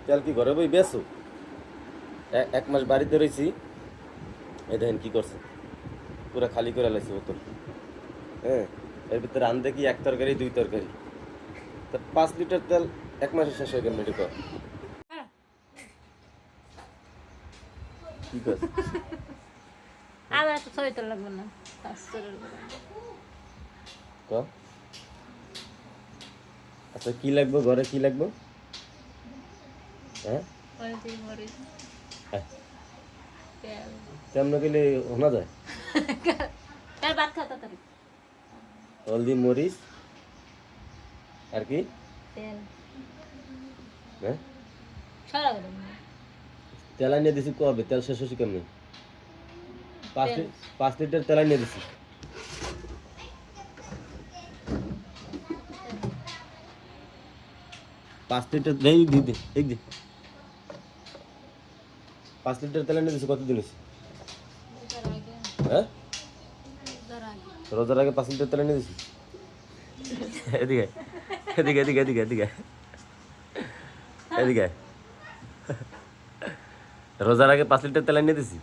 তেল কি ঘরে বই বেছো? এক মাস বাড়িতে রয়েছি, এই দেখেন কি করছে, পুরো খালি করে লাইছে বোতল। হ্যাঁ, এর ভিতরে রান্ধে কি এক তরকারি দুই তরকারি, তা 5 লিটার তেল এক মাসে শেষ হয়ে গেল। মেডিকেল কি করছে? আমার এত ছবি তো লাগবে না। ক আচ্ছা, কি লাগবে ঘরে, কি লাগবে? হ্যাঁ, তেমন গেলে শোনা যায়। ভাত খাও তাড়াতাড়ি। হলদি, মরিচ, আর কি? তেল হ্যাঁ, সারা গেল। তেল আনিয়ে দিছি কবে? তেল শেষ হয়েছে কেমনি? তেল। 5 লিটার তেল আনিয়ে দিছি। পাঁচ লিটার দেই দিদি, এই দে 5 লিটার তেল আনিয়ে দিছি। কতদিন হয়েছে? হ্যাঁ, রোজার আগে 5 লিটার তেল এনে দিছি। এদিকে এদিকে এদিকে এদিকে এদিকে এদিকে, রোজার আগে 5 লিটার তেল এনে দিছি।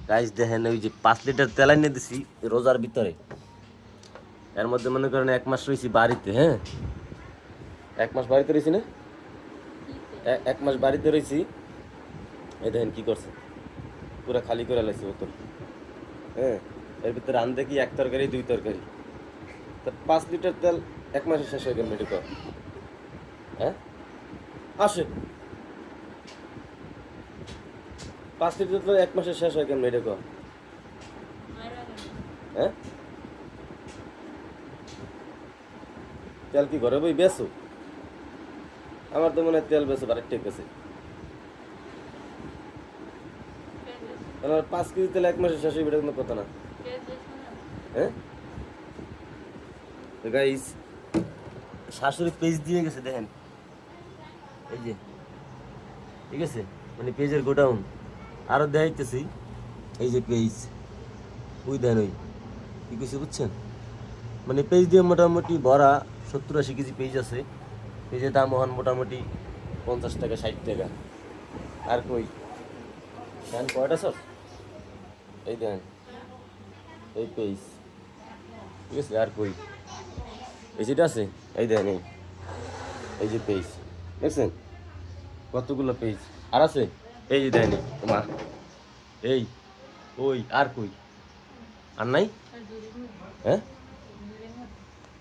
গাইস দেখেন, ওই যে 5 লিটার তেল এনে দিছি রোজার ভিতরে, এর মধ্যে মনে করেন 1 মাস রয়েছি বাড়িতে। হ্যাঁ, 1 মাস বাড়িতে রয়েছি না, 1 মাস বাড়িতে রয়েছি। এই দেখেন কি করছে, পুরো খালি করে লাইছে বোতল। হ্যাঁ, এর ভিতরে রান্ধে কি এক তরকারি দুই তরকারি, তা 5 লিটার তেল এক মাসে শেষ হয়ে গেল। মেডিকেল হ্যাঁ, আসে 5 লিটার তেল এক মাসে শেষ হয়ে গেল। মেডিকেল হ্যাঁ, তেল কি ঘরে বই বেছো? আমার তো মনে হয় তেল বেছো বাড়ির ঠিক আছে। 5 কেজি তেল এক মাসে শেষ হয়ে বেড়ে কোনো কথা না। হ্যাঁ, গাইস শাশুড়ি পেজ দিয়ে গেছে দেখেন, এই যে, ঠিক আছে, মানে পেজের গোডাউন আরো দেখাইতেছি। এই যে পেজ, ওই দেন, ওই কি কিছু বুঝছেন, মানে পেজ দিয়ে মোটামুটি ভরা 70-80 কেজি পেজ আছে। পেজের দাম হন মোটামুটি 50 টাকা 60 টাকা। আর কই ফ্যান কয়টা স্যার, এই দেন এই পেজ, ঠিক আছে। আর কই এই যেটা আছে, এই দেন, এই যে পেজ দেখছেন, কতগুলো পেজ আর আছে। এই যে দেন মা, এই ওই আর কই, আর নাই। হ্যাঁ,